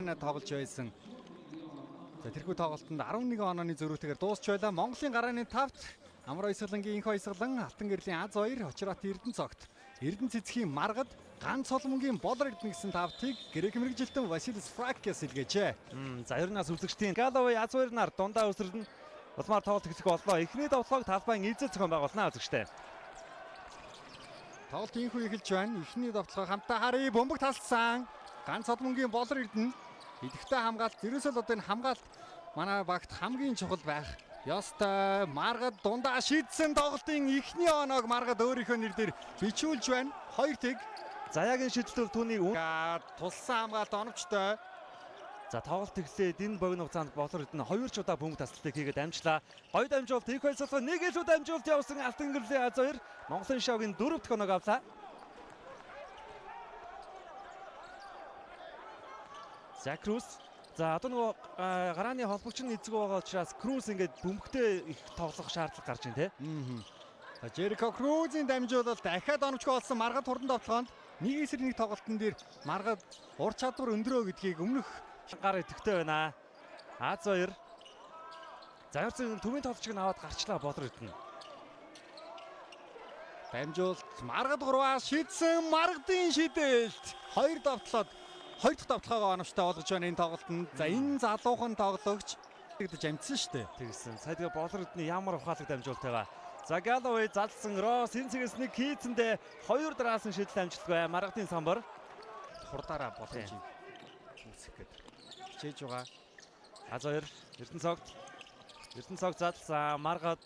арена тоглож байсан. За тэрхүү тоглолтод 11 онооны зөрүүтэйгээр дуусч байлаа. Монголын гарааны 5-т Амар Баясгалангийн Инх Баясгалан, Алтан гэрлийн Аз 2, Очрот Эрдэнэцогт, Эрдэнэцэцгийн Маргад, Ганц Соломонгийн Болор Эрдэнэ гэсэн 5-тыг грек мэрэгжилтэн Василис Фраккиас илгээжээ. За ер нь үзэгчдийн Галавей Аз 2 нар дундаа өсрөлн улмаар тоглолт эхлэх боллоо. Эхний тоглоог талбайн эзэл зохион байгуулнаа үзэгчтэй. Тоглолт инхүү эхэлж байна. Эхний тоглоог хамтаа харъя. Бөмбөг талсан. Ганц Соломонгийн Болор Эрдэнэ. Идэвхтэй хамгаалт, ерөөсөө одоо энэ хамгаалт манай багт хамгийн чухал байх. Ёстой Маргад дундаа шийдсэн тоглолтын эхний оноог Маргад өөрийнхөө нэрээр бичүүлж байна. 2 тэг. Заяагийн шийдэлтөөр түүний тулсан хамгаалт оновчтой. За тоглолт эхлээд энэ богино хугацаанд Болор Эрдэнэ 2 удаа бөмбөг тасалтыг хийгээд амжлаа. Гоё дамжуулалт Инх Баясгалан нэг илүү дамжуулалт явуулсан Алтан гэрлийн Аз 2 Монголын шавгийн 4 дахь оноог авлаа. За Круз. За одоо нөгөө гарааны холбогч нь эзэг байгаа учраас Круз ингээд бөмбөгтэй их тоглох шаардлага гарч байна те. Жерико Крузийн дамжуулалт дахиад оновчгүй болсон Маргад хурдан тоглоонд 1-1 тоглолтын дээр Маргад ур чадвар өндөрөө гэдгийг өмнөх гар идэвхтэй байна. Аз 2. За ерцэн төвийн тоглолчийг нь аваад гарчлаа Болор Эрдэнэ. Дамжуулалт Маргад 3-аас шийдсэн Маргадын шийдэлт 2 давтлаад 2 дахь давталгаагаа оновчтой болгож байна энэ тоглолтод. За энэ залуухан тоглогч гэж амжсан шүү дээ. Тэгсэн. Сая тэгээ Болор Эрдэнэ ямар ухаалаг дамжуулалт байгаа. За Галавей залсан Росс энэ цэгээс нэг хийцэндээ 2 дараас нь шийдэл амжилтгүй Маргадын самбар хурдаараа боломжийг үүсгэх гээд хичээж байгаа. Аз 2 Эрдэнэцогт залсан Маргад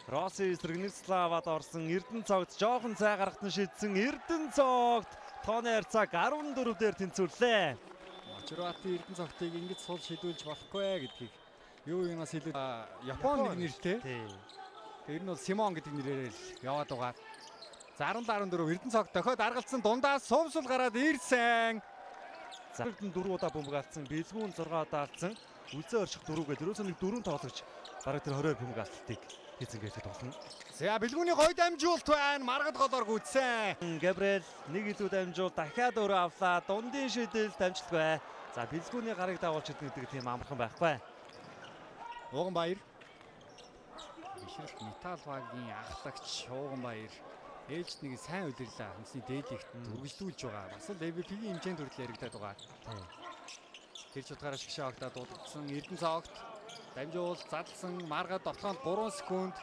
Росси Сэргэнэславад орсон Эрдэнэцогт жоохон цай гаргахт нь шийдсэн Эрдэнэцогт тооны харьцааг 14 дээр тэнцвэрлээ. Очроатын Эрдэнэцогтыг ингэж сул шийдүүлж болохгүй гэдгийг юу юунаас хэлээд Японы нэг нэртэй. Тэр нь бол Симон гэдэг нэрээр л яваад байгаа. За 17-14 Эрдэнэцогт дохиод аргалцсан дундаас сувсул гараад ирсэн. За 4 удаа бөмбөг алдсан, Бэлгүүн 6 удаа алдсан. Үлзээ орших 4 гээд ерөөсөө нэг 4 тоглогч бараг тэр 20 бөмбөг алдтыг хийцэнгээсээ тоглоно. За Бэлгүүний гоё дамжуулалт байна. Маргад голоор гүйцсэн. Габриэл нэг илүү дамжуул дахиад өөрөө авлаа. Дундын шийдэл дамжлаггүй. За Бэлгүүний гарыг дагуулж идэх гэдэг тийм амархан байхгүй. Ууган Баяр. Бишрэлт Металл багийн ахлагч Ууган Баяр ээлжид нэг сайн удирлаа. Хүнсний дээлэгт үргэлжлүүлж байгаа. Бас л MVP-ийн хэмжээнд хүртэл яригдаад байгаа. Тэр ч утгаараа шгшээ огтаа дуудсан Эрдэнэцогт дамжуулалт задлсан Маргад тоглоонд 3 секунд.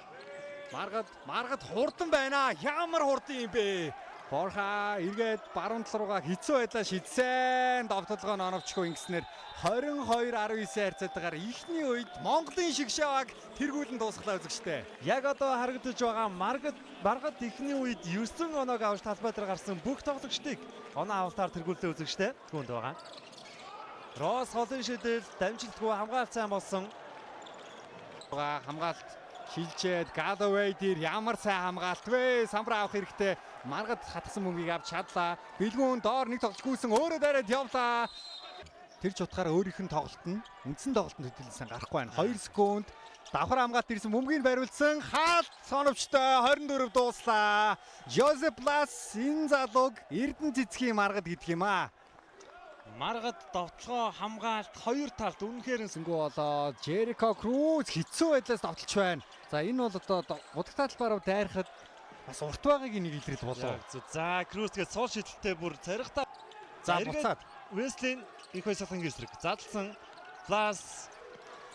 Маргад хурдан байна. Ямар хурдан юм бэ? Борха эргээд баруун тал руугаа хэцүү байдлаа шидсэн. Довтлогоо нь оновчгүй ингэснээр 22-19 харьцаатаагаар ихний үед Монголын шгшээг тэргүүлэн дуусглаа үзэгчтэй. Яг одоо харагдаж байгаа Маргад ихний үед 9 оноог авч талбай дээр гарсан бүх тоглогчдыг оноо авалтаар тэргүүлээ үзэгчтэй. Түүнд байгаа. Росс холын шийдэл дамжилтгүй хамгаалт сайн болсон. Хамгаалт шилжээд Галавей дээр ямар сайн хамгаалт вэ? Самбар авах хэрэгтэй. Маргад хатгсан мөнгийг авч чадлаа. Бэлгүүн доор нэг тоглож гүйсэн өөрөө дайраад явлаа. Тэр ч утгаараа өөрийнх нь тоглолт нь үндсэн тоглолтод хөдөлсөн гарахгүй байна. 2 секунд давхар хамгаалт ирсэн бөмбөгийг бариулсан. Хаалт соновчтой 24 дууслаа. Жозеф Плас энэ залууг Эрдэнэцэцгийн Маргад гэдэг юм аа. Маргад довтлогоо хамгаалт 2 талд үнэхээр сэнгүү болоо. Жерико Круз хэцүү байдлаас довтлж байна. За энэ бол одоо удагтаа талбаараа дайрахад бас урт байгаагийн нэг илрэл болоо. За Крузгээ суул шидэлтэй бүр царихтаа. За буцаад Веслин Инх Баясгалан эсрэг задлсан. Плас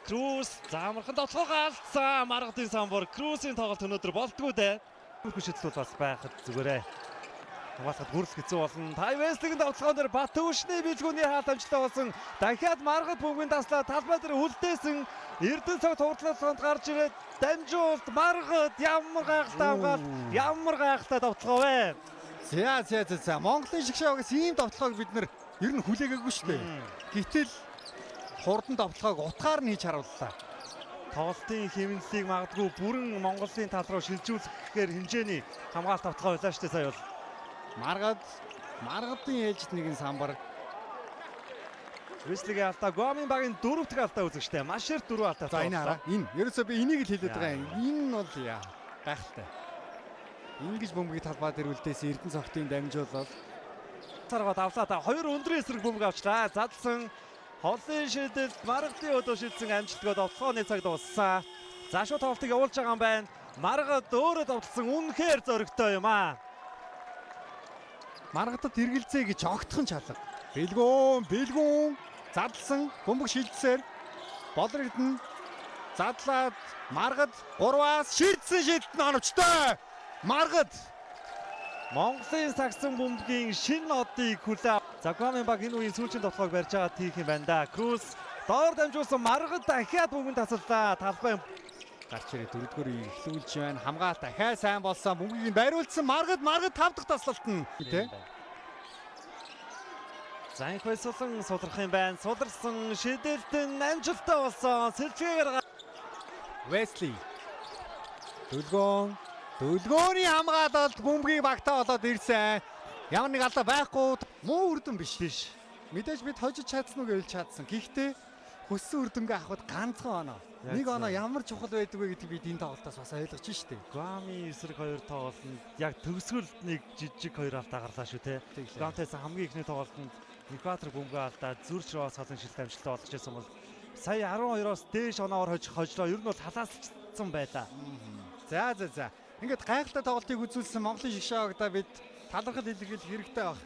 Круз заамархан довтлогоо алдсан. Маргадын самбар Крузийн тоглолт өнөөдөр болдгоо дээ. Бүх шидэл бол бас байхад зүгээрээ. Хамгаалахад гүрс хэцүү болно. Тай Веслигийн довтлогоон дээр Батүшний Бэлгүүний хаалт амжилттай болсон. Дахиад Маргад бөмбөгийн таслаа талбай дээр хүлдээсэн. Эрдэнэцогт хурдлалцоонд гарч ирээд дамжуулалт Маргад ямар гайхалтай хамгаалт, ямар гайхалтай довтлогоо вэ? За Монголын шгшээгээс ийм довтлогоог бид нэр ер нь хүлээгээгүй шүү дээ. Гэтэл хурдан довтлогоог утгаар нь хийж харууллаа. Тоглолтын хэмнэлийг магадгүй бүрэн Монголын тал руу шилжүүлэх гэхээр хэмжээний хамгаалт довтлогоо байлаа шүү дээ сая бол. Маргадын ээлжид нэгэн самбар. Веслигийн алдаа Гомын багийн 4 дахь алдаа үзэгчтэй. Маш их 4 алдаа. За энэ хараа. Энэ ерөөсөө би энийг л хэлээд байгаа юм. Энэ нь бол гайхалтай. Ингиж бөмбөгийг талбай дээр үлдээсэн Эрдэнэцогтын дамжуулал. Царгаад авлаа та 2 өндрийн эсрэг бөмбөг авчлаа. Задлсан Холын шидэд Маргадын өдөө шидсэн амжилтгой довтлооны цаг дууссан. За шууд тоглолтыг явуулж байгаа юм байна. Маргад өөрөө довтлсон үнэхээр зөрөгтэй юм аа. Маргадад эргэлзээ гэж огтхон чалга. Бэлгүүн задлсан бөмбөг шилжсээр Болрогдно задлаад Маргад 3-аас шидсэн оновчтой. Маргад Монголын сагсан бөмбөгийн шинэ нотыг хүлээ. За Гомын баг энэ үеийн сүүлчийн тоглоог барьж байгаа тийх юм байна да. Круз доор дамжуулсан Маргад дахиад бөмбөг тасаллаа. Талбай гарч ирээ дөрөвдүгээр үеийг эхлүүлж байна. Хамгаалт дахиад сайн болсон. Бөмбөгийг байруулсан Маргад 5 дахь таслалт нь тий. За их байсуулан судрах юм байна. Сударсан шидэлтэн амжилттай болсон. Сэлчгээр Весли Дөлгөөний хамгаалалт бөмбөгийг багтаа болоод ирсэн. Ямар нэг алдаа байхгүй. Муу үрдэн биш. Мэдээж бид хожиж чадсан уу гэж чадсан. Гэхдээ хөссөн үрдөнгөө авахд ганцхан оноо. Нэг оноо ямар чухал байдаг вэ гэдгийг бид энэ тоглолтоос бас ойлгож штеп. Гами эсрэг 2 тоглолтод яг төгсгөлд нэг жижиг 2 алдаа гарлаа шүү те. Гамтайс хамгийн ихний тоглолтод экватор бөмбөг алдаа зүрч рүү салан шилт амжилттай болгож байсан бол сая 12-оос дээш оноогоор хожлоо. Ер нь бол халаасцсан байлаа. За. Ингээд гайхалтай тоглолтыг үзүүлсэн Монголын шгшаагда бид талархал илэрхийлэх хэрэгтэй баг.